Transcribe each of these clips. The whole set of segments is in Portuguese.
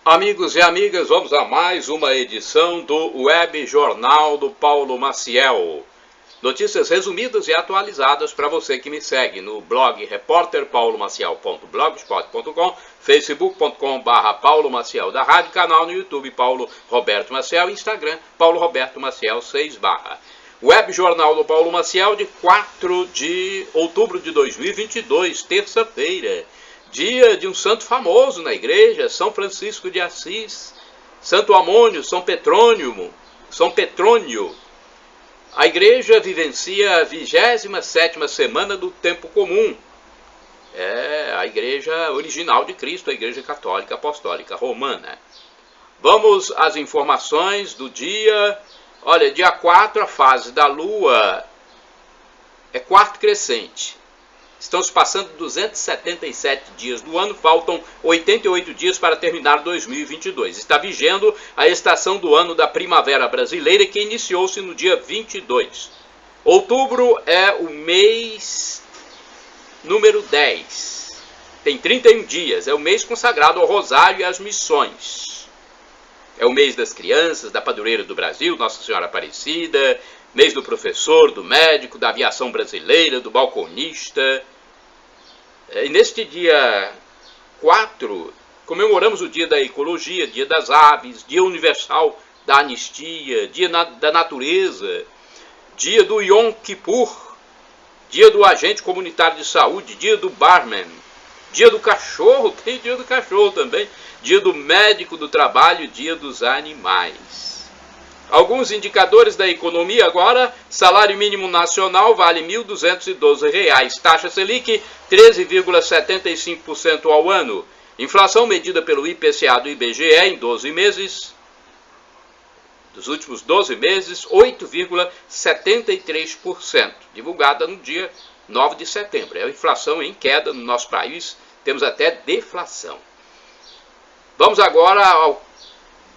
Amigos e amigas, vamos a mais uma edição do Web Jornal do Paulo Maciel. Notícias resumidas e atualizadas para você que me segue no blog repórterpaulomaciel.blogspot.com, facebook.com/Paulo Maciel da rádio, canal no YouTube Paulo Roberto Maciel, Instagram Paulo Roberto Maciel 6/. Web Jornal do Paulo Maciel de 4 de outubro de 2022, terça-feira. Dia de um santo famoso na igreja, São Francisco de Assis, Santo Amônio, São Petrônio. A igreja vivencia a 27ª semana do tempo comum. É a igreja original de Cristo, a igreja católica apostólica romana. Vamos às informações do dia. Olha, dia 4, a fase da lua é quarto crescente. Estão se passando 277 dias do ano, faltam 88 dias para terminar 2022. Está vigendo a estação do ano da primavera brasileira, que iniciou-se no dia 22. Outubro é o mês número 10. Tem 31 dias, é o mês consagrado ao Rosário e às missões. É o mês das crianças, da padroeira do Brasil, Nossa Senhora Aparecida, mês do professor, do médico, da aviação brasileira, do balconista. E neste dia 4, comemoramos o dia da ecologia, dia das aves, dia universal da anistia, dia da natureza, dia do Yom Kippur, dia do agente comunitário de saúde, dia do barman, dia do cachorro, tem dia do cachorro também, dia do médico do trabalho, dia dos animais. Alguns indicadores da economia agora: salário mínimo nacional vale R$ 1.212, taxa Selic 13,75% ao ano, inflação medida pelo IPCA do IBGE em 12 meses, dos últimos 12 meses, 8,73%, divulgada no dia 9 de setembro. É a inflação em queda no nosso país, temos até deflação. Vamos agora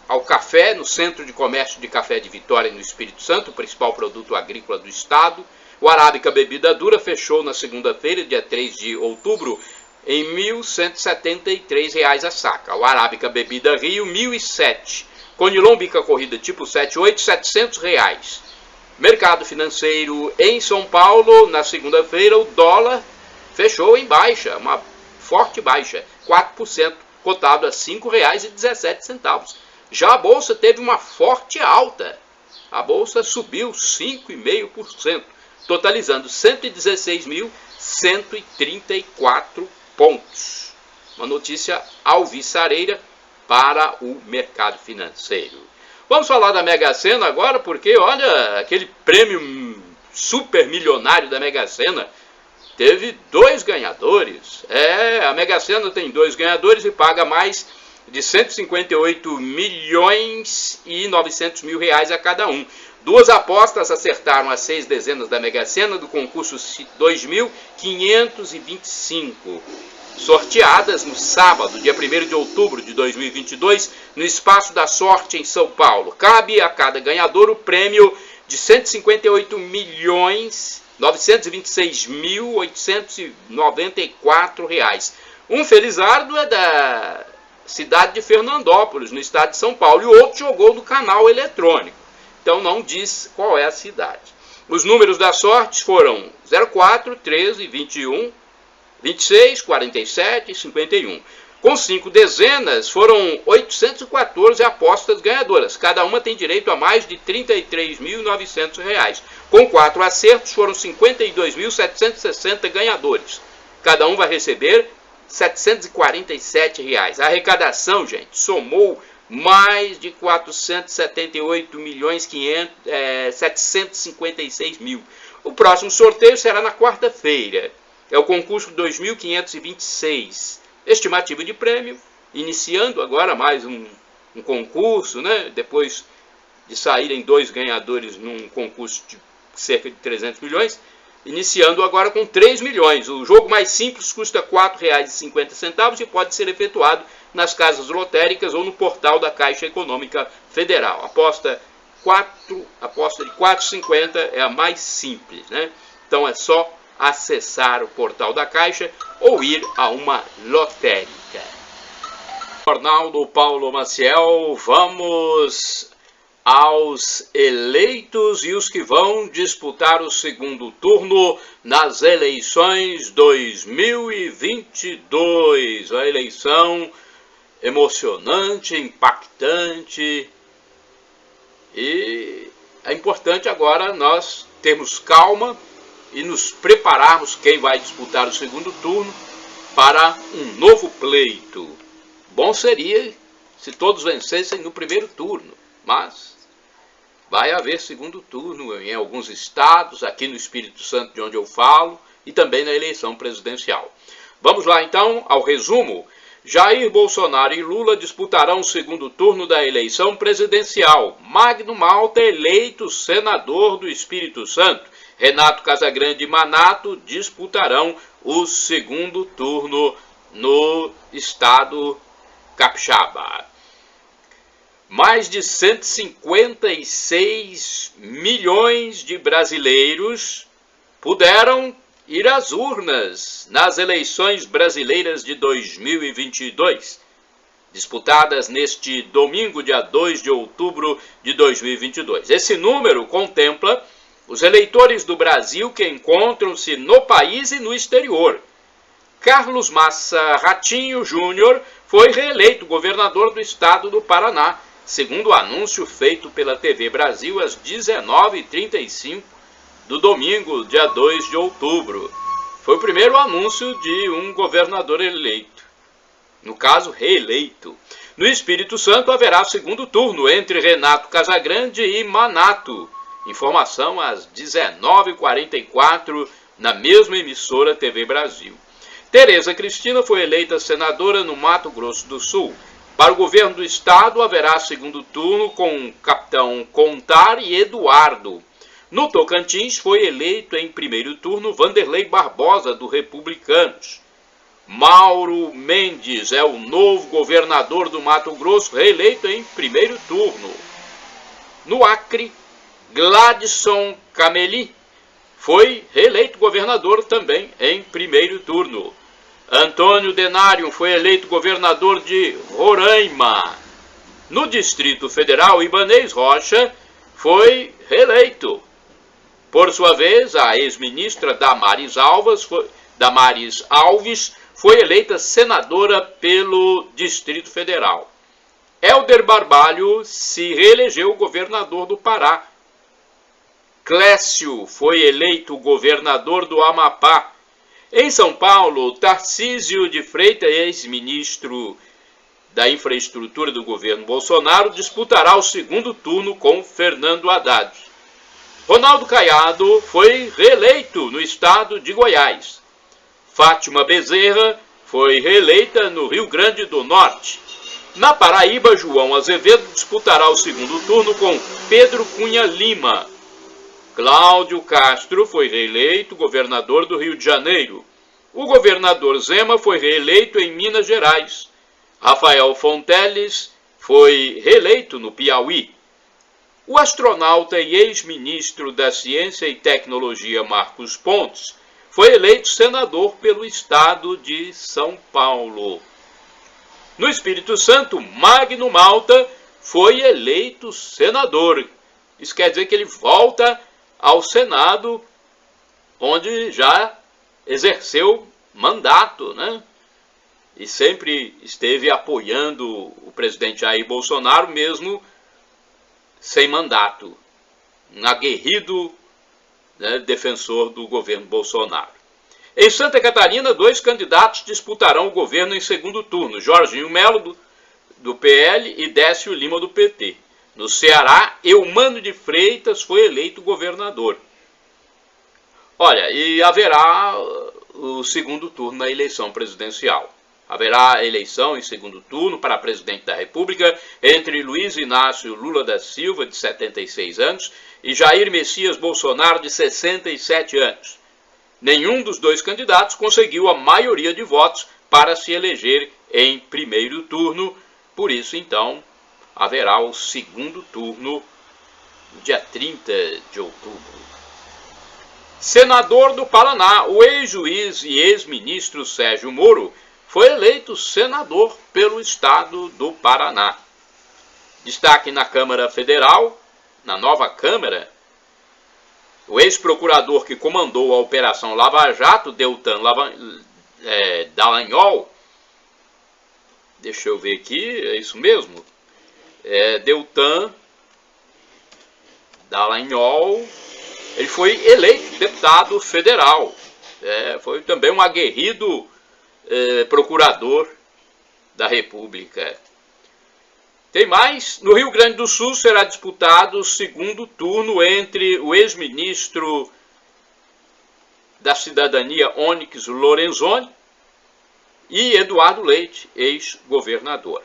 ao café, no Centro de Comércio de Café de Vitória, no Espírito Santo, o principal produto agrícola do estado. O Arábica Bebida Dura fechou na segunda-feira, dia 3 de outubro, em R$ 1.173 a saca. O Arábica Bebida Rio, R$ 1.007. Conilon Bica Corrida tipo 78, R$ 700. Mercado financeiro em São Paulo, na segunda-feira, o dólar fechou em baixa, uma forte baixa, 4%, cotado a R$ 5,17. Já a Bolsa teve uma forte alta. A Bolsa subiu 5,5%, totalizando 116.134 pontos. Uma notícia alvissareira para o mercado financeiro. Vamos falar da Mega Sena agora, porque olha, aquele prêmio super milionário da Mega Sena teve 2 ganhadores. A Mega Sena tem 2 ganhadores e paga mais de 158.900.000 a cada um. 2 apostas acertaram as 6 dezenas da Mega Sena do concurso 2.525, sorteadas no sábado, dia 1º de outubro de 2022, no Espaço da Sorte em São Paulo. Cabe a cada ganhador o prêmio de R$ 158.926.894. Um felizardo é da cidade de Fernandópolis, no estado de São Paulo, e o outro jogou no canal eletrônico. Então não diz qual é a cidade. Os números da sorte foram 04, 13, 21, 26, 47 e 51. Com 5 dezenas, foram 814 apostas ganhadoras. Cada uma tem direito a mais de R$ 33.900. Com 4 acertos, foram 52.760 ganhadores. Cada um vai receber R$ 747. A arrecadação, gente, somou mais de 478.756.000. O próximo sorteio será na quarta-feira. É o concurso 2.526. Estimativa de prêmio, iniciando agora mais um concurso, né? Depois de saírem 2 ganhadores num concurso de cerca de 300 milhões, iniciando agora com 3 milhões. O jogo mais simples custa R$ 4,50 e pode ser efetuado nas casas lotéricas ou no portal da Caixa Econômica Federal. Aposta de R$ 4,50 é a mais simples, né? Então é só acessar o portal da Caixa ou ir a uma lotérica. Arnaldo Paulo Maciel. Vamos aos eleitos e os que vão disputar o segundo turno nas eleições 2022. A eleição emocionante, impactante, e é importante agora nós termos calma e nos prepararmos, quem vai disputar o segundo turno, para um novo pleito. Bom seria se todos vencessem no primeiro turno, mas vai haver segundo turno em alguns estados, aqui no Espírito Santo, de onde eu falo, e também na eleição presidencial. Vamos lá então ao resumo. Jair Bolsonaro e Lula disputarão o segundo turno da eleição presidencial. Magno Malta eleito senador do Espírito Santo. Renato Casagrande e Manato disputarão o segundo turno no estado capixaba. Mais de 156 milhões de brasileiros puderam ir às urnas nas eleições brasileiras de 2022, disputadas neste domingo, dia 2 de outubro de 2022. Esse número contempla os eleitores do Brasil que encontram-se no país e no exterior. Carlos Massa Ratinho Júnior foi reeleito governador do estado do Paraná, segundo o anúncio feito pela TV Brasil às 19h35 do domingo, dia 2 de outubro. Foi o primeiro anúncio de um governador eleito, no caso, reeleito. No Espírito Santo haverá segundo turno entre Renato Casagrande e Manato. Informação às 19h44 na mesma emissora TV Brasil. Tereza Cristina foi eleita senadora no Mato Grosso do Sul. Para o governo do estado haverá segundo turno com Capitão Contar e Eduardo. No Tocantins foi eleito em primeiro turno Vanderlei Barbosa, do Republicanos. Mauro Mendes é o novo governador do Mato Grosso, reeleito em primeiro turno. No Acre, Gladson Cameli foi reeleito governador também em primeiro turno. Antônio Denário foi eleito governador de Roraima. No Distrito Federal, Ibanez Rocha foi reeleito. Por sua vez, a ex-ministra Damares Alves foi eleita senadora pelo Distrito Federal. Helder Barbalho se reelegeu governador do Pará. Clécio foi eleito governador do Amapá. Em São Paulo, Tarcísio de Freitas, ex-ministro da Infraestrutura do governo Bolsonaro, disputará o segundo turno com Fernando Haddad. Ronaldo Caiado foi reeleito no estado de Goiás. Fátima Bezerra foi reeleita no Rio Grande do Norte. Na Paraíba, João Azevedo disputará o segundo turno com Pedro Cunha Lima. Cláudio Castro foi reeleito governador do Rio de Janeiro. O governador Zema foi reeleito em Minas Gerais. Rafael Fonteles foi reeleito no Piauí. O astronauta e ex-ministro da Ciência e Tecnologia Marcos Pontes foi eleito senador pelo estado de São Paulo. No Espírito Santo, Magno Malta foi eleito senador. Isso quer dizer que ele volta ao Senado, onde já exerceu mandato, né? E sempre esteve apoiando o presidente Jair Bolsonaro, mesmo sem mandato. Um aguerrido, né, defensor do governo Bolsonaro. Em Santa Catarina, 2 candidatos disputarão o governo em segundo turno. Jorginho Melo, do PL, e Décio Lima, do PT. No Ceará, Eumano de Freitas foi eleito governador. Olha, e haverá o segundo turno na eleição presidencial. Haverá eleição em segundo turno para presidente da República entre Luiz Inácio Lula da Silva, de 76 anos, e Jair Messias Bolsonaro, de 67 anos. Nenhum dos 2 candidatos conseguiu a maioria de votos para se eleger em primeiro turno. Por isso, então, haverá o segundo turno no dia 30 de outubro. Senador do Paraná, o ex-juiz e ex-ministro Sérgio Moro foi eleito senador pelo estado do Paraná. Destaque na Câmara Federal, na nova Câmara, o ex-procurador que comandou a Operação Lava Jato, Deltan Dallagnol, deixa eu ver aqui, é isso mesmo, Deltan Dallagnol, ele foi eleito deputado federal, foi também um aguerrido procurador da República. Tem mais, no Rio Grande do Sul será disputado o segundo turno entre o ex-ministro da Cidadania, Onyx Lorenzoni, e Eduardo Leite, ex-governador.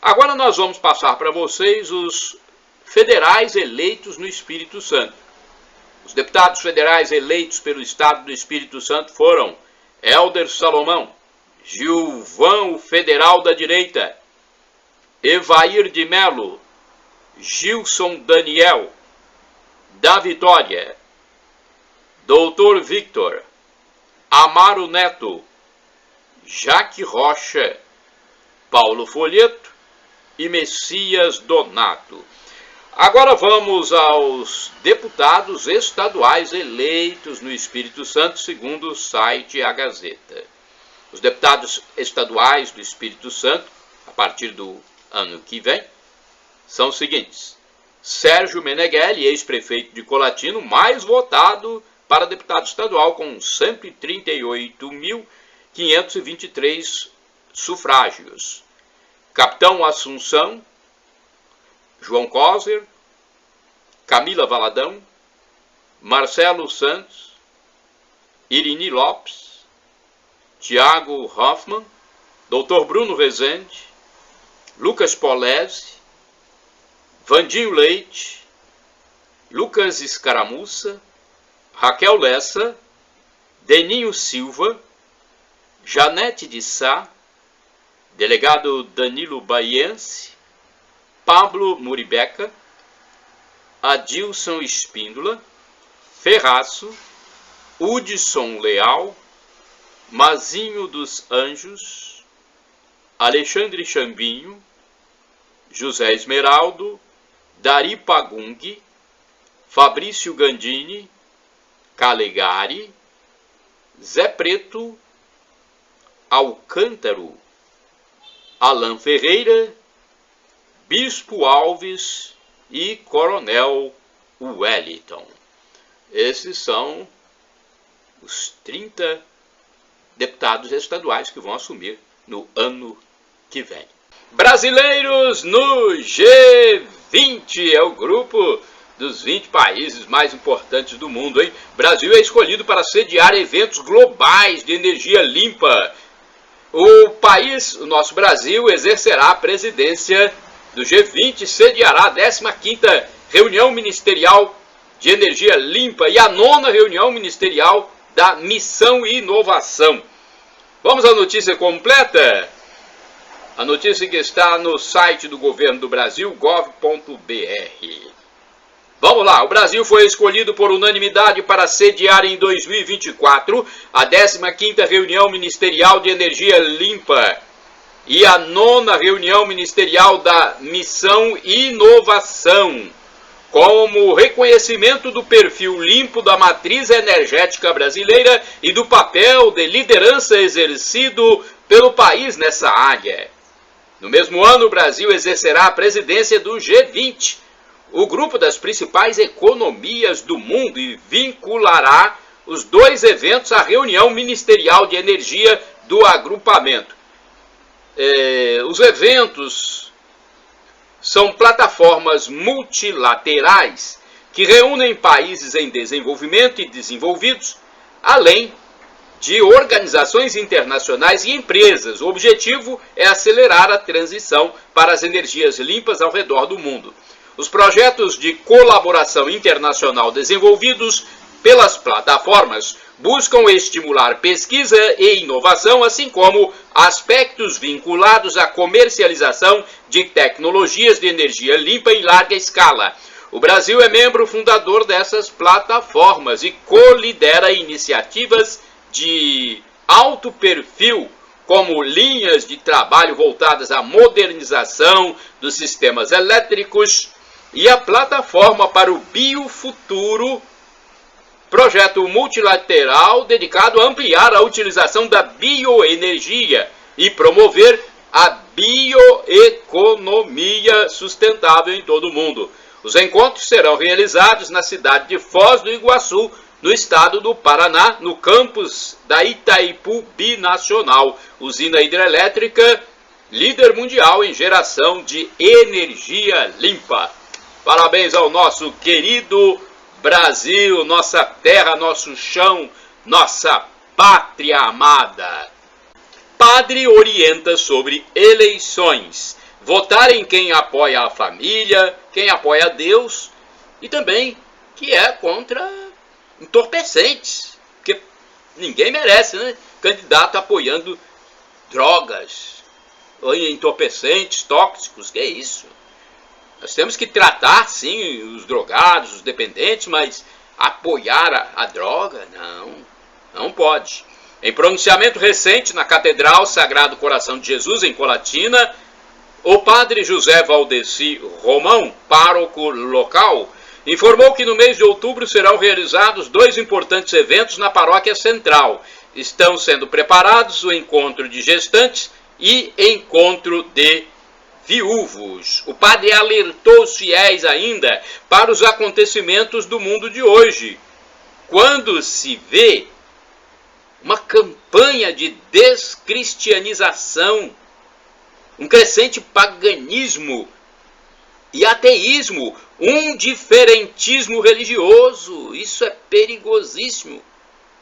Agora nós vamos passar para vocês os federais eleitos no Espírito Santo. Os deputados federais eleitos pelo Estado do Espírito Santo foram Hélder Salomão, Gilvão, o federal da direita, Evair de Melo, Gilson Daniel, da Vitória, Doutor Victor, Amaro Neto, Jaque Rocha, Paulo Folheto e Messias Donato. Agora vamos aos deputados estaduais eleitos no Espírito Santo, segundo o site A Gazeta. Os deputados estaduais do Espírito Santo, a partir do ano que vem, são os seguintes: Sérgio Meneghelli, ex-prefeito de Colatina, mais votado para deputado estadual, com 138.523 sufrágios. Capitão Assunção, João Coser, Camila Valadão, Marcelo Santos, Irini Lopes, Tiago Hoffmann, Dr. Bruno Rezende, Lucas Polese, Vandinho Leite, Lucas Escaramuça, Raquel Lessa, Deninho Silva, Janete de Sá, delegado Danilo Baiense, Pablo Muribeca, Adilson Espíndola, Ferraço, Hudson Leal, Mazinho dos Anjos, Alexandre Chambinho, José Esmeraldo, Dari Pagung, Fabrício Gandini, Calegari, Zé Preto, Alcântaro, Alain Ferreira, Bispo Alves e Coronel Wellington. Esses são os 30 deputados estaduais que vão assumir no ano que vem. Brasileiros no G20, é o grupo dos 20 países mais importantes do mundo, hein? Brasil é escolhido para sediar eventos globais de energia limpa. O país, o nosso Brasil, exercerá a presidência do G20, sediará a 15ª reunião ministerial de energia limpa e a 9ª reunião ministerial da Missão e Inovação. Vamos à notícia completa? A notícia que está no site do governo do Brasil, gov.br. Vamos lá, o Brasil foi escolhido por unanimidade para sediar em 2024 a 15ª reunião ministerial de energia limpa e a 9ª reunião ministerial da Missão e Inovação, como reconhecimento do perfil limpo da matriz energética brasileira e do papel de liderança exercido pelo país nessa área. No mesmo ano, o Brasil exercerá a presidência do G20, o grupo das principais economias do mundo, e vinculará os dois eventos à reunião ministerial de energia do agrupamento. Os eventos são plataformas multilaterais que reúnem países em desenvolvimento e desenvolvidos, além de organizações internacionais e empresas. O objetivo é acelerar a transição para as energias limpas ao redor do mundo. Os projetos de colaboração internacional desenvolvidos pelas plataformas buscam estimular pesquisa e inovação, assim como aspectos vinculados à comercialização de tecnologias de energia limpa em larga escala. O Brasil é membro fundador dessas plataformas e colidera iniciativas de alto perfil, como linhas de trabalho voltadas à modernização dos sistemas elétricos e a plataforma para o Biofuturo, projeto multilateral dedicado a ampliar a utilização da bioenergia e promover a bioeconomia sustentável em todo o mundo. Os encontros serão realizados na cidade de Foz do Iguaçu, no estado do Paraná, no campus da Itaipu Binacional, usina hidrelétrica líder mundial em geração de energia limpa. Parabéns ao nosso querido Brasil, nossa terra, nosso chão, nossa pátria amada. Padre orienta sobre eleições. Votar em quem apoia a família, quem apoia Deus e também que é contra entorpecentes. Porque ninguém merece, né? Candidato apoiando drogas, ou entorpecentes, tóxicos, que é isso? Nós temos que tratar, sim, os drogados, os dependentes, mas apoiar a droga? Não pode. Em pronunciamento recente na Catedral Sagrado Coração de Jesus, em Colatina, o padre José Valdeci Romão, pároco local, informou que no mês de outubro serão realizados 2 importantes eventos na paróquia central. Estão sendo preparados o encontro de gestantes e encontro de viúvos. O padre alertou os fiéis ainda para os acontecimentos do mundo de hoje, quando se vê uma campanha de descristianização, um crescente paganismo e ateísmo, um diferentismo religioso. Isso é perigosíssimo,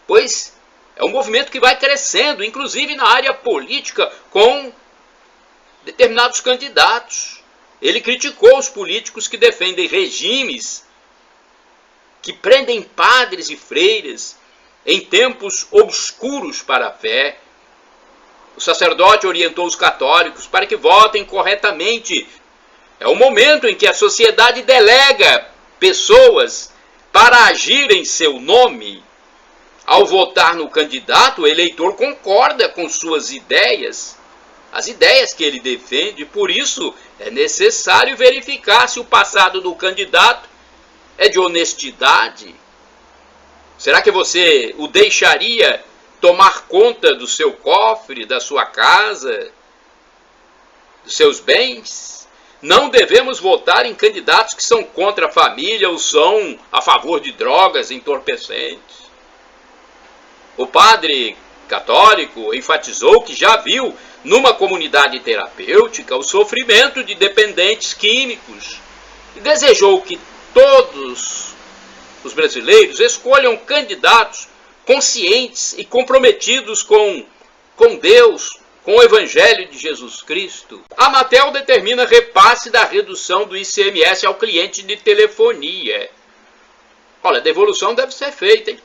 pois é um movimento que vai crescendo, inclusive na área política, com determinados candidatos. Ele criticou os políticos que defendem regimes que prendem padres e freiras em tempos obscuros para a fé. O sacerdote orientou os católicos para que votem corretamente. É o momento em que a sociedade delega pessoas para agir em seu nome. Ao votar no candidato, o eleitor concorda com suas ideias, as ideias que ele defende. Por isso, é necessário verificar se o passado do candidato é de honestidade. Será que você o deixaria tomar conta do seu cofre, da sua casa, dos seus bens? Não devemos votar em candidatos que são contra a família ou são a favor de drogas entorpecentes. O padre católico enfatizou que já viu numa comunidade terapêutica o sofrimento de dependentes químicos e desejou que todos os brasileiros escolham candidatos conscientes e comprometidos com Deus, com o Evangelho de Jesus Cristo. A Anatel determina repasse da redução do ICMS ao cliente de telefonia. Olha, a devolução deve ser feita, hein?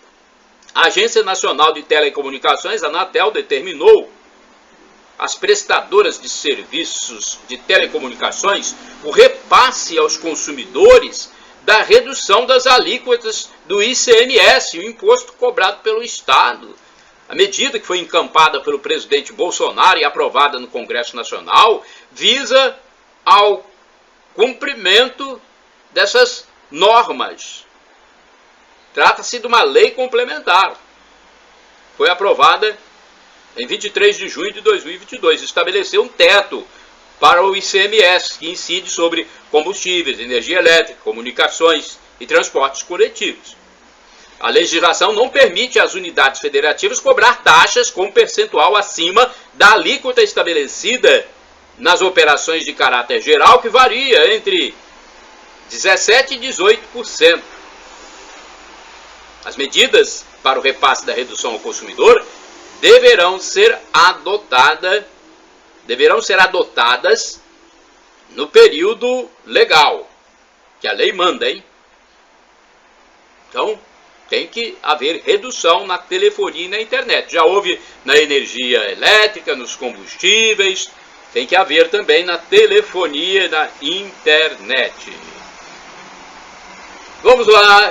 A Agência Nacional de Telecomunicações, a Anatel, determinou às prestadoras de serviços de telecomunicações o repasse aos consumidores da redução das alíquotas do ICMS, o imposto cobrado pelo Estado. A medida, que foi encampada pelo presidente Bolsonaro e aprovada no Congresso Nacional, visa ao cumprimento dessas normas. Trata-se de uma lei complementar. Foi aprovada em 23 de junho de 2022. Estabeleceu um teto para o ICMS, que incide sobre combustíveis, energia elétrica, comunicações e transportes coletivos. A legislação não permite às unidades federativas cobrar taxas com percentual acima da alíquota estabelecida nas operações de caráter geral, que varia entre 17% e 18%. As medidas para o repasse da redução ao consumidor deverão ser adotadas no período legal, que a lei manda, hein? Então, tem que haver redução na telefonia e na internet. Já houve na energia elétrica, nos combustíveis, tem que haver também na telefonia e na internet. Vamos lá,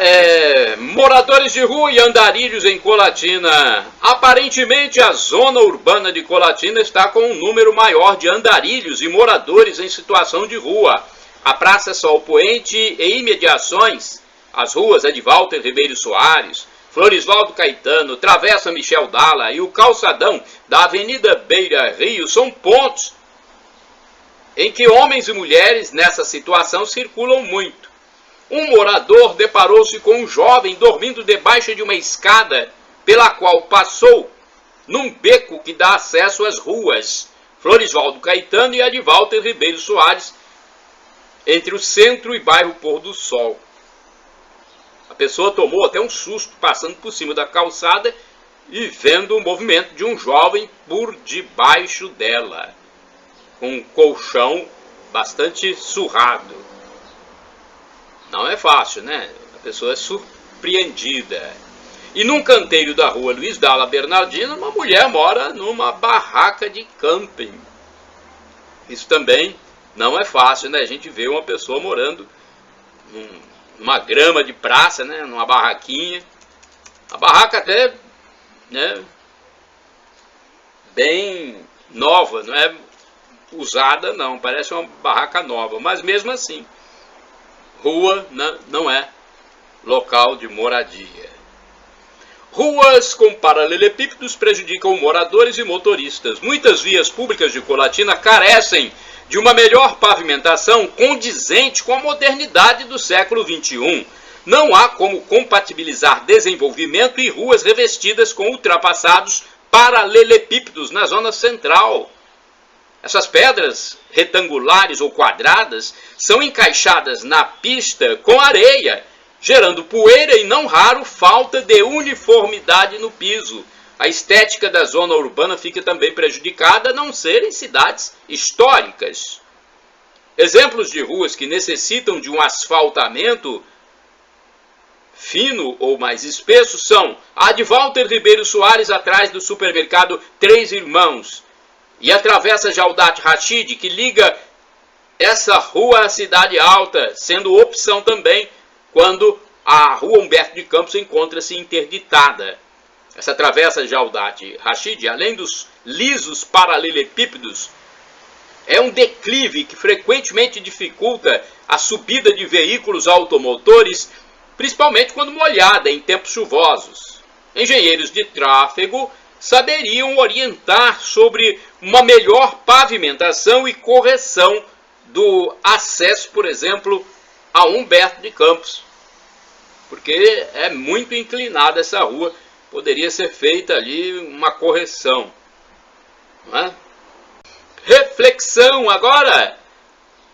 moradores de rua e andarilhos em Colatina. Aparentemente a zona urbana de Colatina está com um número maior de andarilhos e moradores em situação de rua. A Praça Sol Poente e imediações, as ruas Edivalter Ribeiro Soares, Floresvaldo Caetano, Travessa Michel Dalla e o calçadão da Avenida Beira Rio são pontos em que homens e mulheres nessa situação circulam muito. Um morador deparou-se com um jovem dormindo debaixo de uma escada pela qual passou num beco que dá acesso às ruas Floresvaldo Caetano e Edivalter Ribeiro Soares, entre o centro e bairro Pôr do Sol. A pessoa tomou até um susto passando por cima da calçada e vendo o movimento de um jovem por debaixo dela, com um colchão bastante surrado. Não é fácil, né? A pessoa é surpreendida. E num canteiro da rua Luiz Dalla Bernardino, uma mulher mora numa barraca de camping. Isso também não é fácil, né? A gente vê uma pessoa morando numa grama de praça, né? Numa barraquinha. A barraca até, né, bem nova, não é usada não, parece uma barraca nova, mas mesmo assim, rua não é local de moradia. Ruas com paralelepípedos prejudicam moradores e motoristas. Muitas vias públicas de Colatina carecem de uma melhor pavimentação condizente com a modernidade do século XXI. Não há como compatibilizar desenvolvimento e ruas revestidas com ultrapassados paralelepípedos na zona central. Essas pedras retangulares ou quadradas são encaixadas na pista com areia, gerando poeira e, não raro, falta de uniformidade no piso. A estética da zona urbana fica também prejudicada, a não ser em cidades históricas. Exemplos de ruas que necessitam de um asfaltamento fino ou mais espesso são a de Walter Ribeiro Soares, atrás do supermercado Três Irmãos, e a Travessa Jaldate Rachid, que liga essa rua à Cidade Alta, sendo opção também quando a rua Humberto de Campos encontra-se interditada. Essa Travessa Jaldate Rachid, além dos lisos paralelepípedos, é um declive que frequentemente dificulta a subida de veículos automotores, principalmente quando molhada em tempos chuvosos. Engenheiros de tráfego saberiam orientar sobre uma melhor pavimentação e correção do acesso, por exemplo, a Humberto de Campos, porque é muito inclinada essa rua, poderia ser feita ali uma correção, não é? Reflexão agora.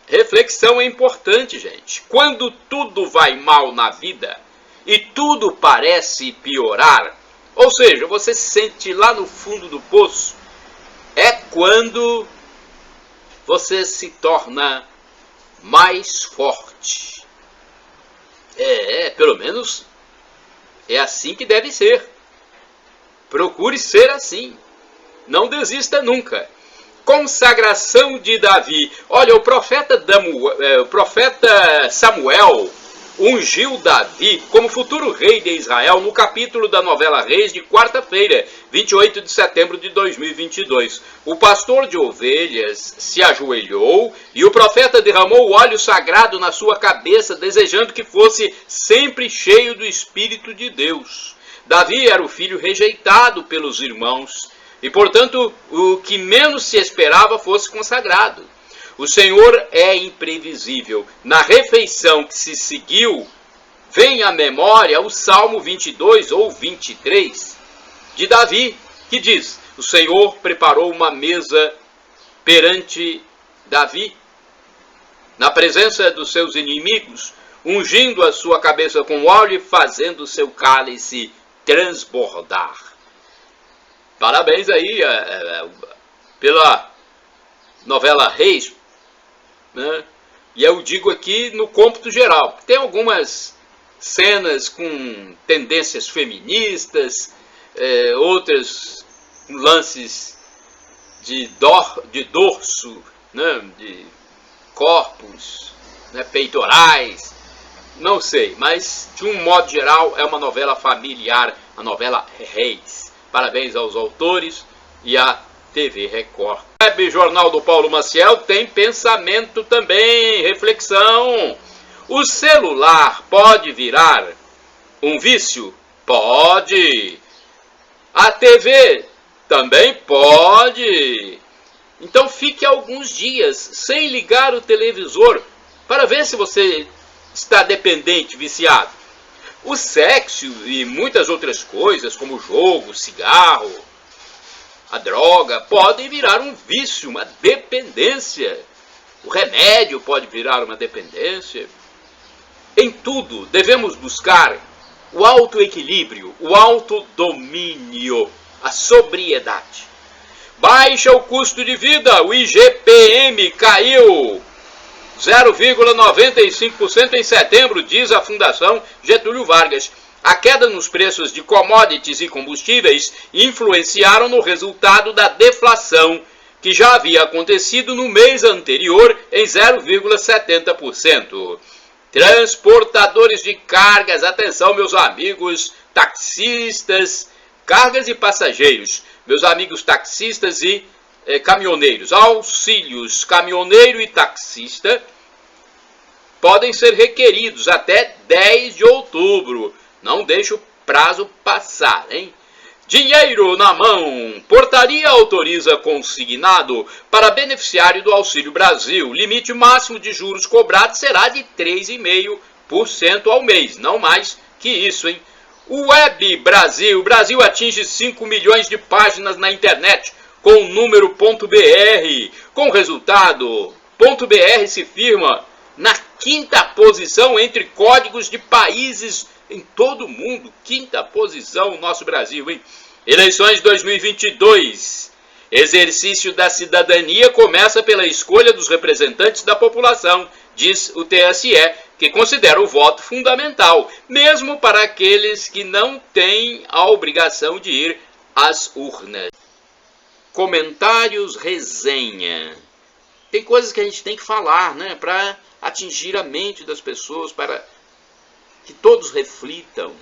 Reflexão é importante, gente. Quando tudo vai mal na vida e tudo parece piorar, ou seja, você se sente lá no fundo do poço, é quando você se torna mais forte. Pelo menos é assim que deve ser. Procure ser assim. Não desista nunca. Consagração de Davi. Olha, o profeta Samuel ungiu Davi como futuro rei de Israel no capítulo da novela Reis de quarta-feira, 28 de setembro de 2022. O pastor de ovelhas se ajoelhou e o profeta derramou o óleo sagrado na sua cabeça, desejando que fosse sempre cheio do Espírito de Deus. Davi era o filho rejeitado pelos irmãos e, portanto, o que menos se esperava fosse consagrado. O Senhor é imprevisível. Na refeição que se seguiu, vem à memória o Salmo 22 ou 23 de Davi, que diz: o Senhor preparou uma mesa perante Davi, na presença dos seus inimigos, ungindo a sua cabeça com óleo e fazendo o seu cálice transbordar. Parabéns aí pela novela Reis, né? E eu digo aqui no cômputo geral, porque tem algumas cenas com tendências feministas, outras com lances de dorso, né? De corpos, né? Peitorais, Não sei, mas de um modo geral é uma novela familiar, a novela Reis. Parabéns aos autores e à TV Record. O Web Jornal do Paulo Maciel tem pensamento também, reflexão. O celular pode virar um vício? Pode. A TV também pode. Então fique alguns dias sem ligar o televisor para ver se você está dependente, viciado. O sexo e muitas outras coisas, como o jogo, o cigarro, a droga, podem virar um vício, uma dependência. O remédio pode virar uma dependência. Em tudo, devemos buscar o autoequilíbrio, o autodomínio, a sobriedade. Baixa o custo de vida, o IGPM caiu 0,95% em setembro, diz a Fundação Getúlio Vargas. A queda nos preços de commodities e combustíveis influenciaram no resultado da deflação, que já havia acontecido no mês anterior em 0,70%. Transportadores de cargas, atenção meus amigos taxistas, cargas e passageiros, meus amigos taxistas e caminhoneiros, auxílios caminhoneiro e taxista podem ser requeridos até 10 de outubro. Não deixe o prazo passar, hein? Dinheiro na mão. Portaria autoriza consignado para beneficiário do Auxílio Brasil. Limite máximo de juros cobrados será de 3,5% ao mês. Não mais que isso, hein? O Web Brasil. O Brasil atinge 5 milhões de páginas na internet com o número .br. Com o resultado, .br se firma na 5ª posição entre códigos de países em todo o mundo. 5ª posição, o nosso Brasil, hein? Eleições 2022. Exercício da cidadania começa pela escolha dos representantes da população, diz o TSE, que considera o voto fundamental, mesmo para aqueles que não têm a obrigação de ir às urnas. Comentários, resenha. Tem coisas que a gente tem que falar, né, para atingir a mente das pessoas, para que todos reflitam.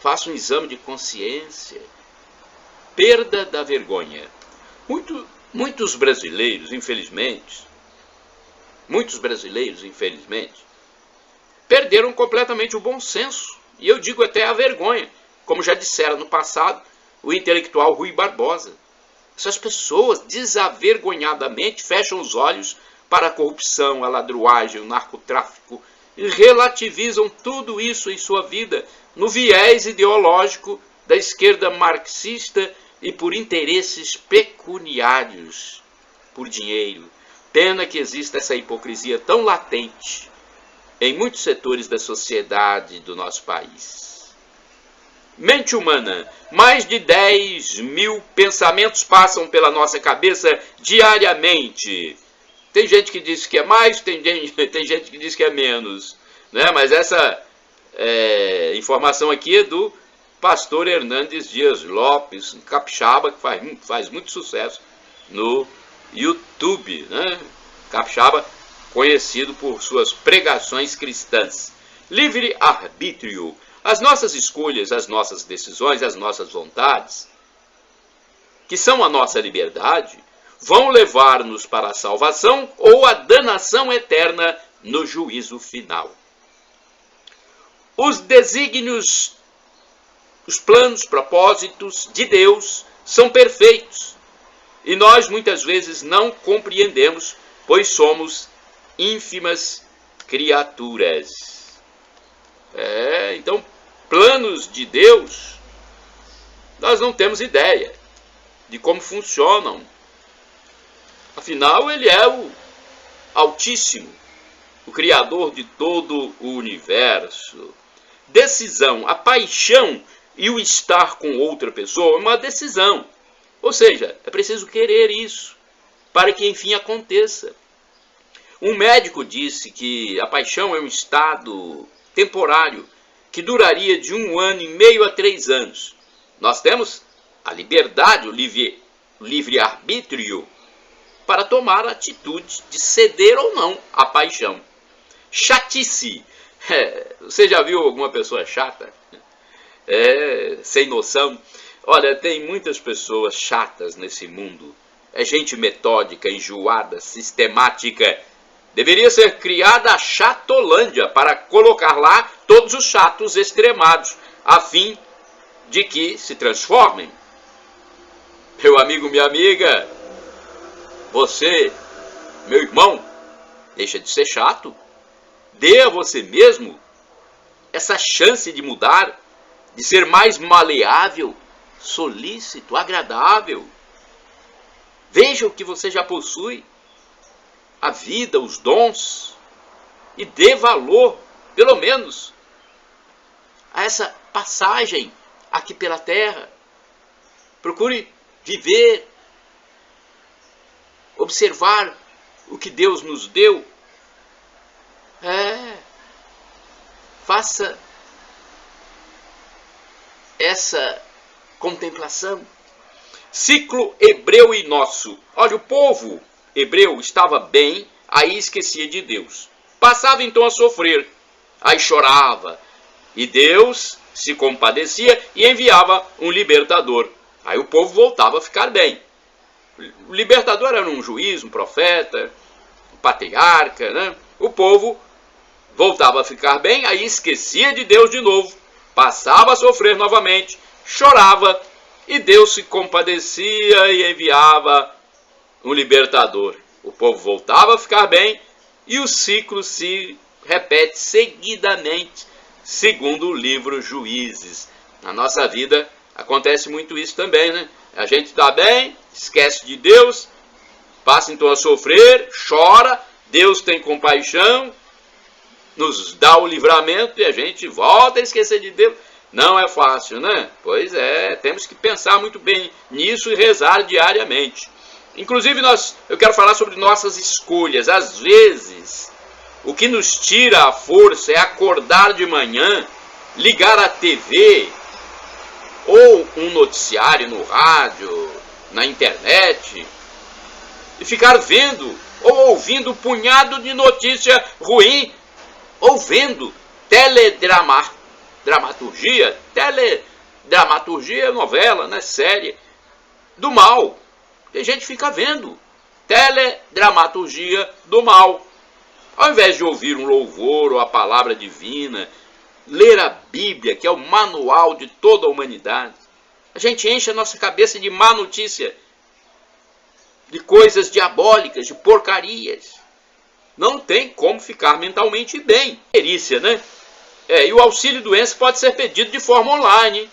Faça um exame de consciência. Perda da vergonha. Muitos brasileiros, infelizmente, perderam completamente o bom senso. E eu digo até a vergonha. Como já dissera no passado o intelectual Rui Barbosa. Essas pessoas desavergonhadamente fecham os olhos para a corrupção, a ladruagem, o narcotráfico e relativizam tudo isso em sua vida no viés ideológico da esquerda marxista e por interesses pecuniários, por dinheiro. Pena que exista essa hipocrisia tão latente em muitos setores da sociedade do nosso país. Mente humana. Mais de 10 mil pensamentos passam pela nossa cabeça diariamente. Tem gente que diz que é mais, tem gente que diz que é menos, né? Mas essa informação aqui é do pastor Hernandes Dias Lopes, capixaba, que faz muito sucesso no YouTube, né? Capixaba, conhecido por suas pregações cristãs. Livre-arbítrio. As nossas escolhas, as nossas decisões, as nossas vontades, que são a nossa liberdade, vão levar-nos para a salvação ou a danação eterna no juízo final. Os desígnios, os planos, propósitos de Deus são perfeitos e nós muitas vezes não compreendemos, pois somos ínfimas criaturas. Então, planos de Deus, nós não temos ideia de como funcionam. Afinal, ele é o Altíssimo, o Criador de todo o universo. Decisão, a paixão e o estar com outra pessoa é uma decisão. Ou seja, é preciso querer isso para que enfim aconteça. Um médico disse que a paixão é um estado temporário que duraria de 1 ano e meio a 3 anos. Nós temos a liberdade, o livre-arbítrio para tomar a atitude de ceder ou não à paixão. Chatice. Você já viu alguma pessoa chata? Sem noção. Olha, tem muitas pessoas chatas nesse mundo. É gente metódica, enjoada, sistemática. Deveria ser criada a Chatolândia para colocar lá todos os chatos extremados, a fim de que se transformem. Meu amigo, minha amiga, você, meu irmão, deixa de ser chato. Dê a você mesmo essa chance de mudar, de ser mais maleável, solícito, agradável. Veja o que você já possui, a vida, os dons, e dê valor, pelo menos, a essa passagem aqui pela terra. Procure viver, observar o que Deus nos deu. Faça essa contemplação. Ciclo hebreu e nosso. Olha, o povo hebreu estava bem, aí esquecia de Deus. Passava então a sofrer, aí chorava. E Deus se compadecia e enviava um libertador. Aí o povo voltava a ficar bem. O libertador era um juiz, um profeta, um patriarca, né? O povo voltava a ficar bem, aí esquecia de Deus de novo, passava a sofrer novamente, chorava, e Deus se compadecia e enviava um libertador. O povo voltava a ficar bem, e o ciclo se repete seguidamente, segundo o livro Juízes. Na nossa vida acontece muito isso também, né? A gente está bem, esquece de Deus, passa então a sofrer, chora, Deus tem compaixão, nos dá o livramento e a gente volta a esquecer de Deus. Não é fácil, né? Pois é, temos que pensar muito bem nisso e rezar diariamente. Inclusive, eu quero falar sobre nossas escolhas. Às vezes, o que nos tira a força é acordar de manhã, ligar a TV, ou um noticiário no rádio, na internet, e ficar vendo ou ouvindo um punhado de notícia ruim, ou vendo teledramaturgia é novela, né, série do mal. Tem gente que fica vendo teledramaturgia do mal. Ao invés de ouvir um louvor ou a palavra divina, ler a Bíblia, que é o manual de toda a humanidade, a gente enche a nossa cabeça de má notícia, de coisas diabólicas, de porcarias. Não tem como ficar mentalmente bem. Perícia, né? E o auxílio doença pode ser pedido de forma online.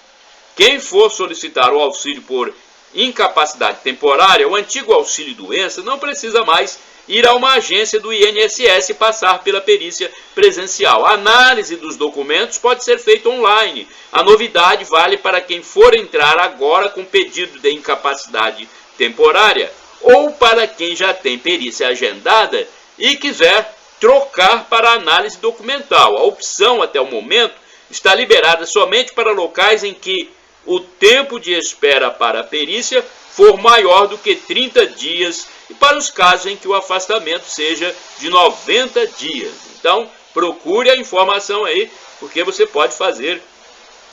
Quem for solicitar o auxílio por incapacidade temporária, o antigo auxílio doença, não precisa mais ir a uma agência do INSS e passar pela perícia presencial. A análise dos documentos pode ser feita online. A novidade vale para quem for entrar agora com pedido de incapacidade temporária ou para quem já tem perícia agendada e quiser trocar para análise documental. A opção, até o momento, está liberada somente para locais em que o tempo de espera para a perícia for maior do que 30 dias e para os casos em que o afastamento seja de 90 dias. Então, procure a informação aí, porque você pode fazer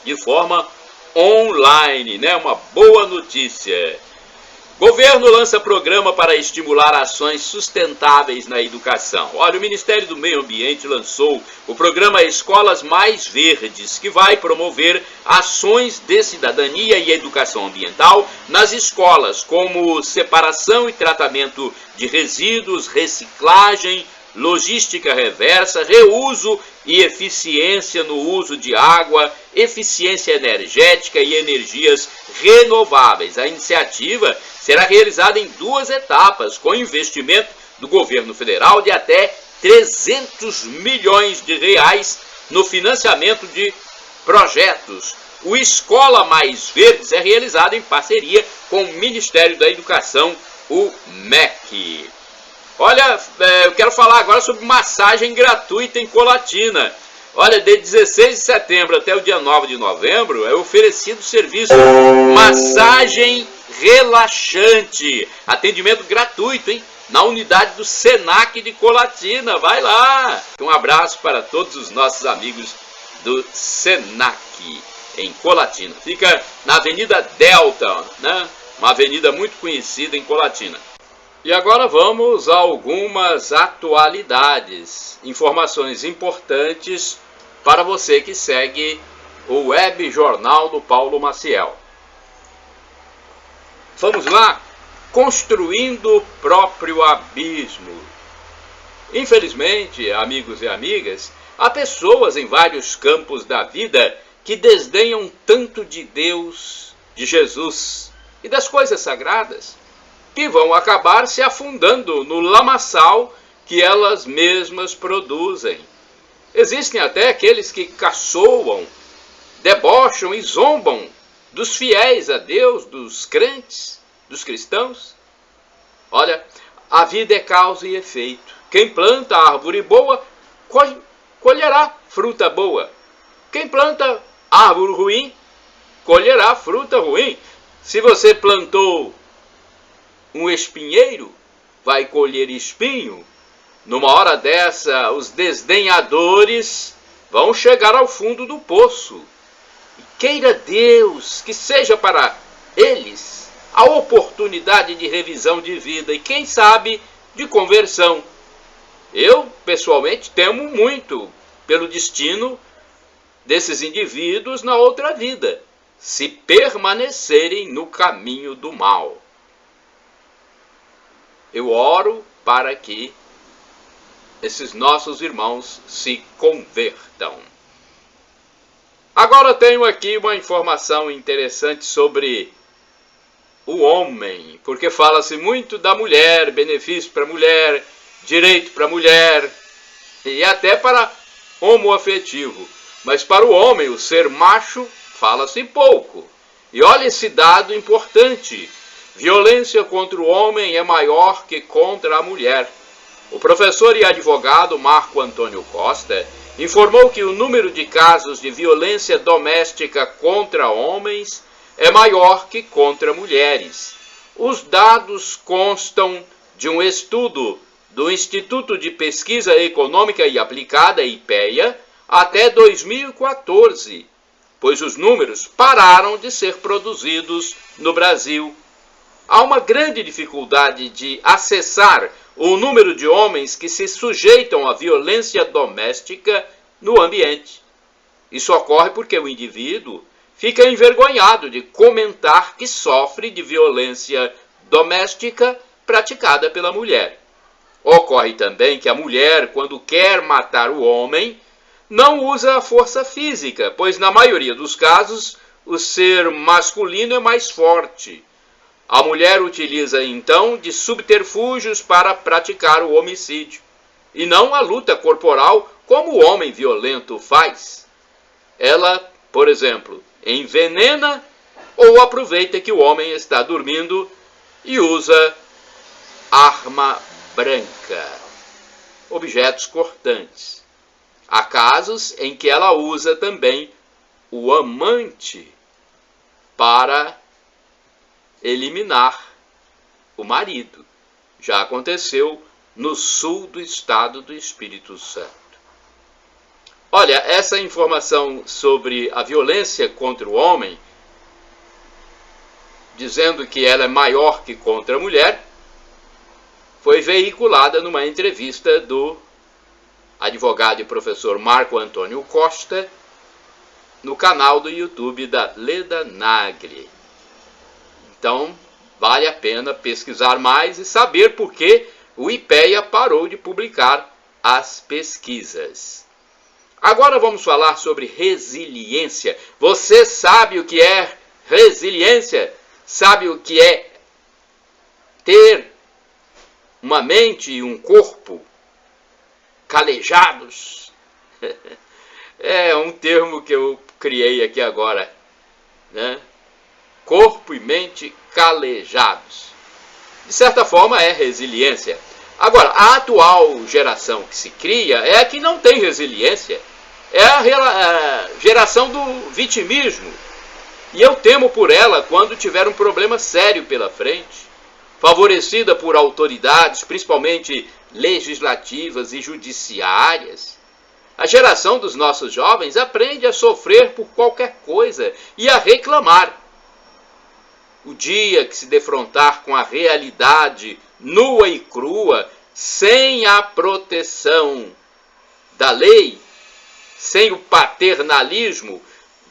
de forma online, né? Uma boa notícia. Governo lança programa para estimular ações sustentáveis na educação. Olha, o Ministério do Meio Ambiente lançou o programa Escolas Mais Verdes, que vai promover ações de cidadania e educação ambiental nas escolas, como separação e tratamento de resíduos, reciclagem, logística reversa, reuso e eficiência no uso de água, eficiência energética e energias renováveis. A iniciativa será realizada em 2 etapas, com investimento do governo federal de até 300 milhões de reais no financiamento de projetos. O Escola Mais Verdes é realizado em parceria com o Ministério da Educação, o MEC. Olha, eu quero falar agora sobre massagem gratuita em Colatina. Olha, de 16 de setembro até o dia 9 de novembro é oferecido o serviço massagem relaxante. Atendimento gratuito, hein? na unidade do Senac de Colatina. Vai lá! Um abraço para todos os nossos amigos do Senac em Colatina. Fica na Avenida Delta, né? Uma avenida muito conhecida em Colatina. E agora vamos a algumas atualidades, informações importantes para você que segue o Web Jornal do Paulo Maciel. Vamos lá? Construindo o próprio abismo. Infelizmente, amigos e amigas, há pessoas em vários campos da vida que desdenham tanto de Deus, de Jesus e das coisas sagradas, que vão acabar se afundando no lamaçal que elas mesmas produzem. Existem até aqueles que caçoam, debocham e zombam dos fiéis a Deus, dos crentes, dos cristãos. Olha, a vida é causa e efeito. Quem planta árvore boa, colherá fruta boa. Quem planta árvore ruim, colherá fruta ruim. Se você plantou um espinheiro, vai colher espinho. Numa hora dessa, os desdenhadores vão chegar ao fundo do poço. E queira Deus que seja para eles a oportunidade de revisão de vida e, quem sabe, de conversão. Eu, pessoalmente, temo muito pelo destino desses indivíduos na outra vida, se permanecerem no caminho do mal. Eu oro para que esses nossos irmãos se convertam. Agora tenho aqui uma informação interessante sobre o homem, porque fala-se muito da mulher, benefício para a mulher, direito para a mulher e até para homoafetivo. Mas para o homem, o ser macho, fala-se pouco. E olha esse dado importante: violência contra o homem é maior que contra a mulher. O professor e advogado Marco Antônio Costa informou que o número de casos de violência doméstica contra homens é maior que contra mulheres. Os dados constam de um estudo do Instituto de Pesquisa Econômica e Aplicada, IPEA, até 2014, pois os números pararam de ser produzidos no Brasil. Há uma grande dificuldade de acessar o número de homens que se sujeitam à violência doméstica no ambiente. Isso ocorre porque o indivíduo fica envergonhado de comentar que sofre de violência doméstica praticada pela mulher. Ocorre também que a mulher, quando quer matar o homem, não usa a força física, pois na maioria dos casos o ser masculino é mais forte. A mulher utiliza então de subterfúgios para praticar o homicídio, e não a luta corporal como o homem violento faz. Ela, por exemplo, envenena ou aproveita que o homem está dormindo e usa arma branca, objetos cortantes. Há casos em que ela usa também o amante para eliminar o marido. Já aconteceu no sul do estado do Espírito Santo. Olha, essa informação sobre a violência contra o homem, dizendo que ela é maior que contra a mulher, foi veiculada numa entrevista do advogado e professor Marco Antônio Costa no canal do YouTube da Leda Nagli. Então, vale a pena pesquisar mais e saber por que o IPEA parou de publicar as pesquisas. Agora vamos falar sobre resiliência. Você sabe o que é resiliência? Sabe o que é ter uma mente e um corpo calejados? É um termo que eu criei aqui agora, né? Corpo e mente calejados. De certa forma é resiliência. Agora, a atual geração que se cria é a que não tem resiliência. É a geração do vitimismo. E eu temo por ela quando tiver um problema sério pela frente. favorecida por autoridades, principalmente legislativas e judiciárias. A geração dos nossos jovens aprende a sofrer por qualquer coisa e a reclamar. O dia que se defrontar com a realidade nua e crua, sem a proteção da lei, sem o paternalismo,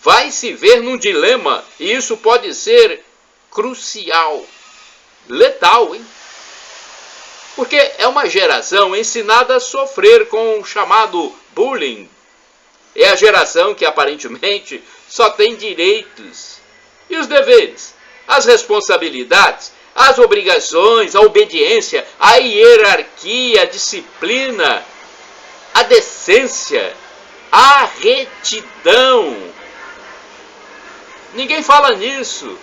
vai se ver num dilema, e isso pode ser crucial, letal, hein? Porque é uma geração ensinada a sofrer com o chamado bullying. É a geração que aparentemente só tem direitos. E os deveres, as responsabilidades, as obrigações, a obediência, a hierarquia, a disciplina, a decência, a retidão. Ninguém fala nisso.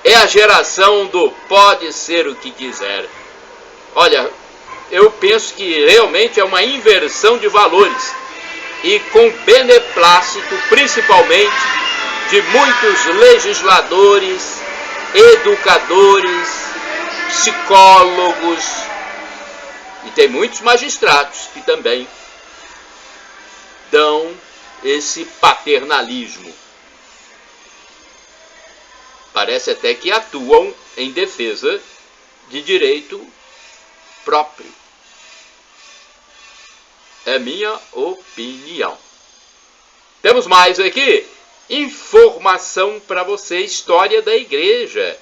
É a geração do pode ser o que quiser. Olha, eu penso que realmente é uma inversão de valores e com beneplácito, principalmente, de muitos legisladores, educadores, psicólogos, e tem muitos magistrados que também dão esse paternalismo. Parece até que atuam em defesa de direito próprio. É minha opinião. Temos mais aqui informação para você, história da igreja,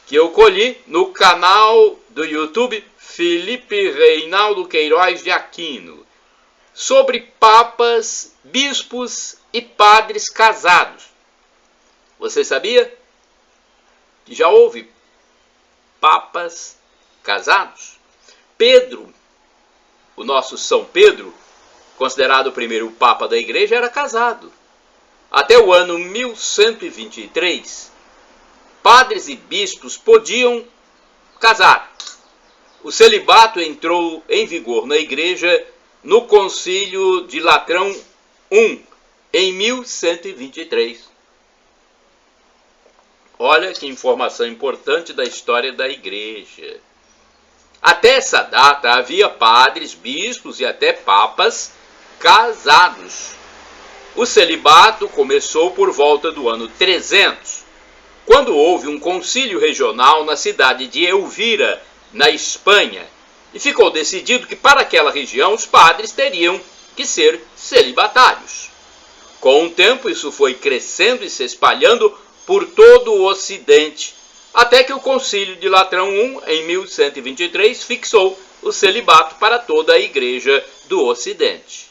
que eu colhi no canal do YouTube Felipe Reinaldo Queiroz de Aquino, sobre papas, bispos e padres casados. Você sabia que já houve papas casados? Pedro, o nosso São Pedro, considerado o primeiro papa da igreja, era casado. Até o ano 1123, padres e bispos podiam casar. O celibato entrou em vigor na igreja no Concílio de Latrão I, em 1123. Olha que informação importante da história da igreja. Até essa data havia padres, bispos e até papas casados. O celibato começou por volta do ano 300, quando houve um concílio regional na cidade de Elvira, na Espanha, e ficou decidido que para aquela região os padres teriam que ser celibatários. Com o tempo isso foi crescendo e se espalhando por todo o Ocidente, até que o Concílio de Latrão I, em 1123, fixou o celibato para toda a Igreja do Ocidente.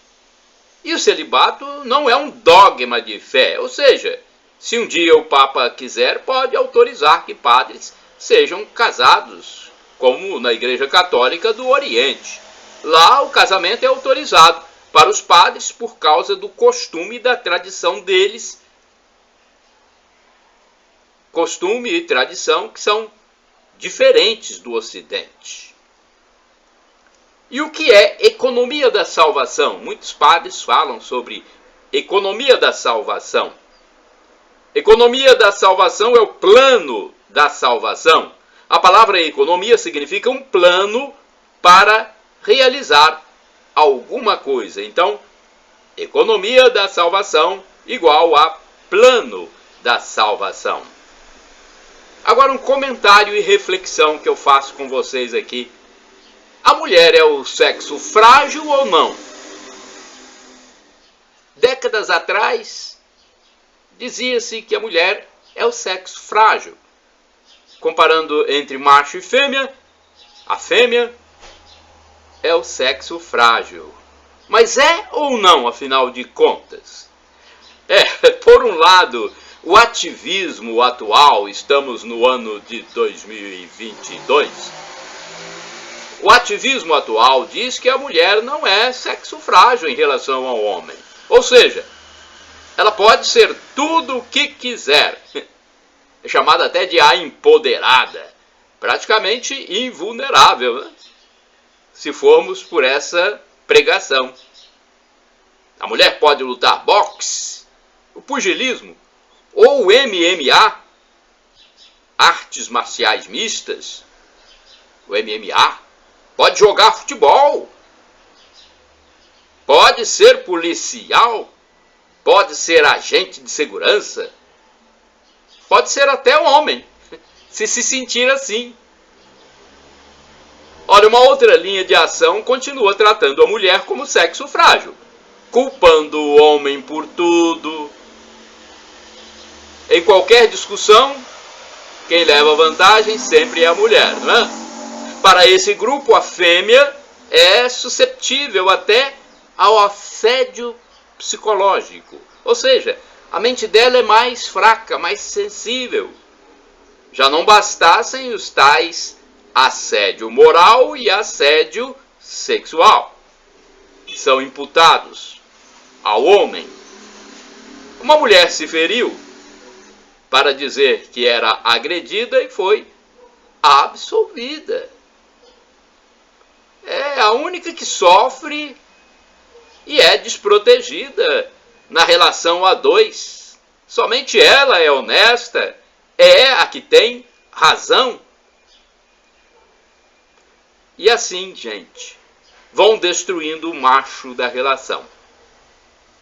E o celibato não é um dogma de fé, ou seja, se um dia o Papa quiser, pode autorizar que padres sejam casados, como na Igreja Católica do Oriente. Lá o casamento é autorizado para os padres por causa do costume e da tradição deles, costume e tradição que são diferentes do Ocidente. E o que é economia da salvação? Muitos padres falam sobre economia da salvação. Economia da salvação é o plano da salvação. A palavra economia significa um plano para realizar alguma coisa. Então, economia da salvação igual a plano da salvação. Agora um comentário e reflexão que eu faço com vocês aqui. A mulher é o sexo frágil ou não? Décadas atrás, dizia-se que a mulher é o sexo frágil. Comparando entre macho e fêmea, a fêmea é o sexo frágil. Mas é ou não, afinal de contas? Por um lado, o ativismo atual, estamos no ano de 2022, o ativismo atual diz que a mulher não é sexo frágil em relação ao homem. Ou seja, ela pode ser tudo o que quiser. É chamada até de a empoderada. Praticamente invulnerável, né? Se formos por essa pregação. A mulher pode lutar boxe, o pugilismo, ou o MMA, artes marciais mistas, o MMA, pode jogar futebol, pode ser policial, pode ser agente de segurança, pode ser até homem, se sentir assim. Olha, uma outra linha de ação continua tratando a mulher como sexo frágil, culpando o homem por tudo. Em qualquer discussão, quem leva vantagem sempre é a mulher, não é? Para esse grupo, a fêmea é susceptível até ao assédio psicológico. Ou seja, a mente dela é mais fraca, mais sensível. Já não bastassem os tais assédio moral e assédio sexual, que são imputados ao homem. Uma mulher se feriu para dizer que era agredida e foi absolvida. É a única que sofre e é desprotegida na relação a dois. Somente ela é honesta, é a que tem razão. E assim, gente, vão destruindo o macho da relação.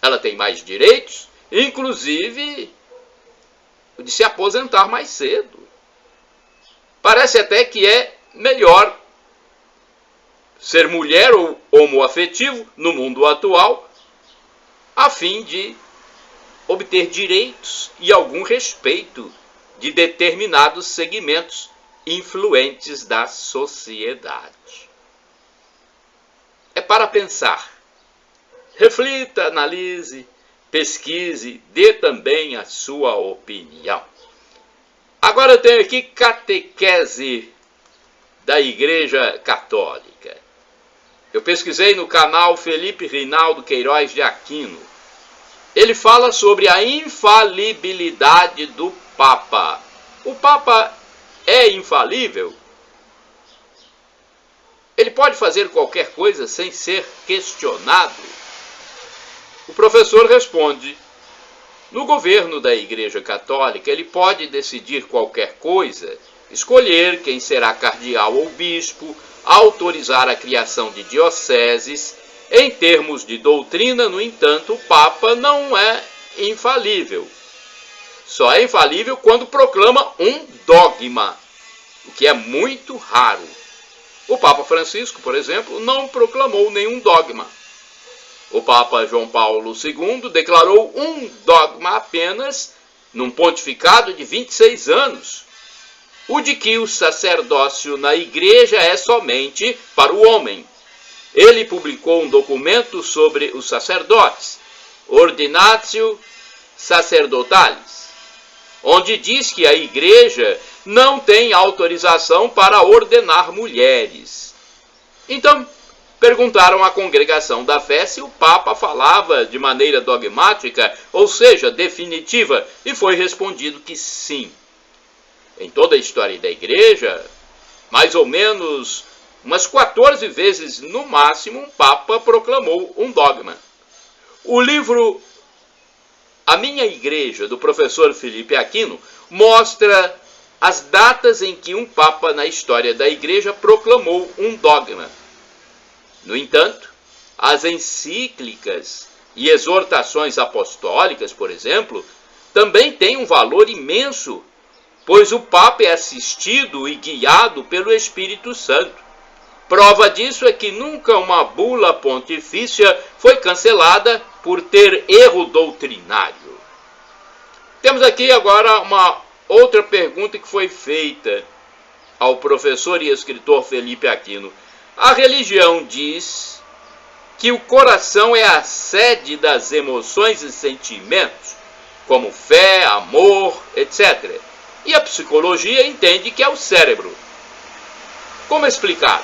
Ela tem mais direitos, inclusive o de se aposentar mais cedo. Parece até que é melhor ser mulher ou homoafetivo no mundo atual, a fim de obter direitos e algum respeito de determinados segmentos influentes da sociedade. É para pensar. Reflita, analise, pesquise, dê também a sua opinião. Agora eu tenho aqui catequese da Igreja Católica. Eu pesquisei no canal Felipe Rinaldo Queiroz de Aquino. Ele fala sobre a infalibilidade do Papa. O Papa é infalível? Ele pode fazer qualquer coisa sem ser questionado? O professor responde: no governo da Igreja Católica, ele pode decidir qualquer coisa, escolher quem será cardeal ou bispo, autorizar a criação de dioceses. Em termos de doutrina, no entanto, o Papa não é infalível. Só é infalível quando proclama um dogma, o que é muito raro. O Papa Francisco, por exemplo, não proclamou nenhum dogma. O Papa João Paulo II declarou um dogma apenas num pontificado de 26 anos, o de que o sacerdócio na Igreja é somente para o homem. Ele publicou um documento sobre os sacerdotes, Ordinatio Sacerdotalis, onde diz que a Igreja não tem autorização para ordenar mulheres. Então, perguntaram à congregação da fé se o Papa falava de maneira dogmática, ou seja, definitiva, e foi respondido que sim. Em toda a história da Igreja, mais ou menos umas 14 vezes no máximo, um Papa proclamou um dogma. O livro A Minha Igreja, do professor Felipe Aquino, mostra as datas em que um Papa na história da Igreja proclamou um dogma. No entanto, as encíclicas e exortações apostólicas, por exemplo, também têm um valor imenso, pois o Papa é assistido e guiado pelo Espírito Santo. Prova disso é que nunca uma bula pontifícia foi cancelada por ter erro doutrinário. Temos aqui agora uma outra pergunta que foi feita ao professor e escritor Felipe Aquino. A religião diz que o coração é a sede das emoções e sentimentos, como fé, amor, etc. E a psicologia entende que é o cérebro. Como explicar?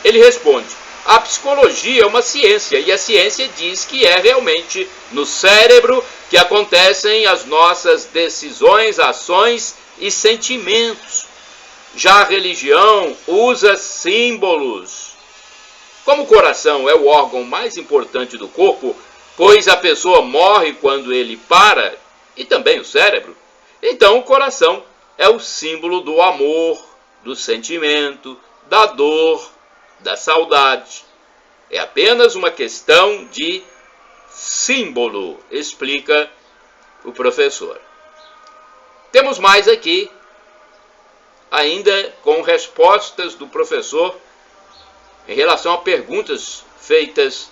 Ele responde: a psicologia é uma ciência e a ciência diz que é realmente no cérebro que acontecem as nossas decisões, ações e sentimentos. Já a religião usa símbolos. Como o coração é o órgão mais importante do corpo, pois a pessoa morre quando ele para, e também o cérebro, então o coração é o símbolo do amor, do sentimento, da dor, da saudade. É apenas uma questão de símbolo, explica o professor. Temos mais aqui, ainda com respostas do professor em relação a perguntas feitas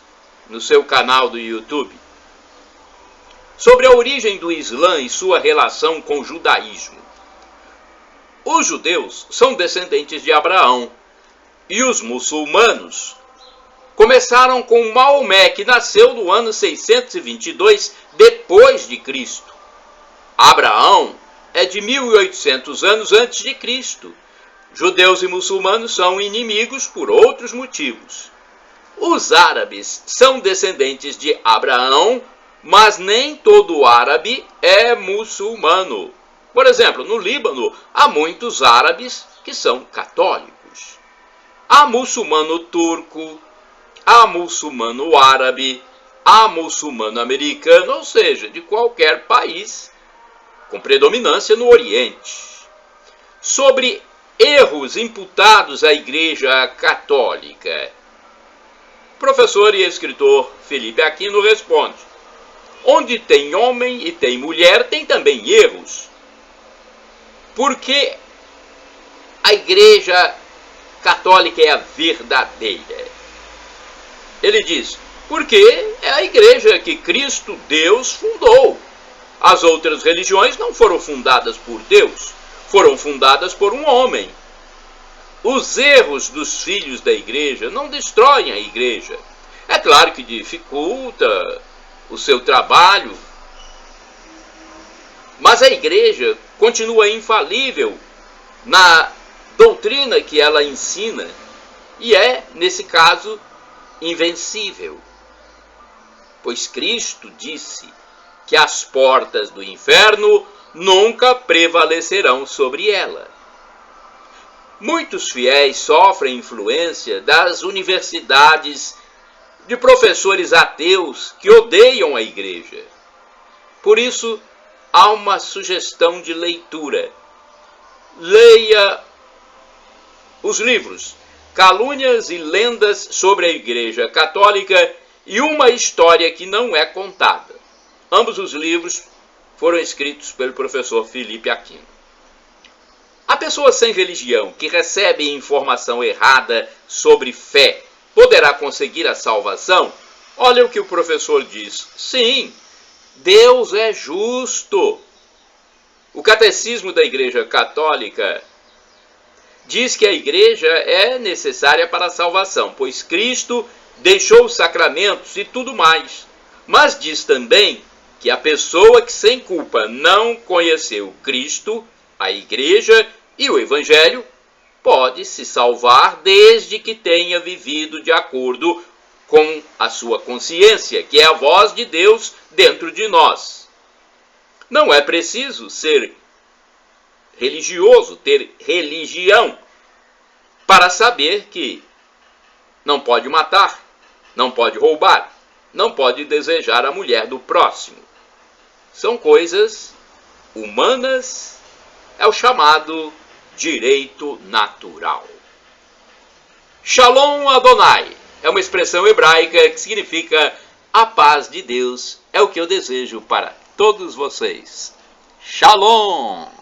no seu canal do YouTube. Sobre a origem do Islã e sua relação com o judaísmo. Os judeus são descendentes de Abraão e os muçulmanos começaram com Maomé, que nasceu no ano 622 depois de Cristo. Abraão é de 1800 anos antes de Cristo. Judeus e muçulmanos são inimigos por outros motivos. Os árabes são descendentes de Abraão, mas nem todo árabe é muçulmano. Por exemplo, no Líbano, há muitos árabes que são católicos. Há muçulmano turco, há muçulmano árabe, há muçulmano americano, ou seja, de qualquer país, com predominância no Oriente. Sobre erros imputados à Igreja Católica, o professor e escritor Felipe Aquino responde: onde tem homem e tem mulher, tem também erros. Porque a Igreja Católica é a verdadeira. Ele diz, porque é a igreja que Cristo, Deus, fundou. As outras religiões não foram fundadas por Deus, foram fundadas por um homem. Os erros dos filhos da igreja não destroem a igreja. É claro que dificulta o seu trabalho, mas a igreja continua infalível na doutrina que ela ensina e é, nesse caso, invencível. Pois Cristo disse que as portas do inferno nunca prevalecerão sobre ela. Muitos fiéis sofrem influência das universidades, de professores ateus que odeiam a igreja. Por isso, há uma sugestão de leitura. Leia os livros Calúnias e Lendas sobre a Igreja Católica e Uma História que Não é Contada. Ambos os livros foram escritos pelo professor Felipe Aquino. A pessoa sem religião que recebe informação errada sobre fé poderá conseguir a salvação? Olha o que o professor diz. Sim, Deus é justo. O Catecismo da Igreja Católica diz que a igreja é necessária para a salvação, pois Cristo deixou os sacramentos e tudo mais. Mas diz também que a pessoa que sem culpa não conheceu Cristo, a igreja e o Evangelho, pode se salvar desde que tenha vivido de acordo com a sua consciência, que é a voz de Deus dentro de nós. Não é preciso ser religioso, ter religião, para saber que não pode matar, não pode roubar, não pode desejar a mulher do próximo. São coisas humanas, é o chamado direito natural. Shalom Adonai é uma expressão hebraica que significa a paz de Deus. É o que eu desejo para todos vocês. Shalom!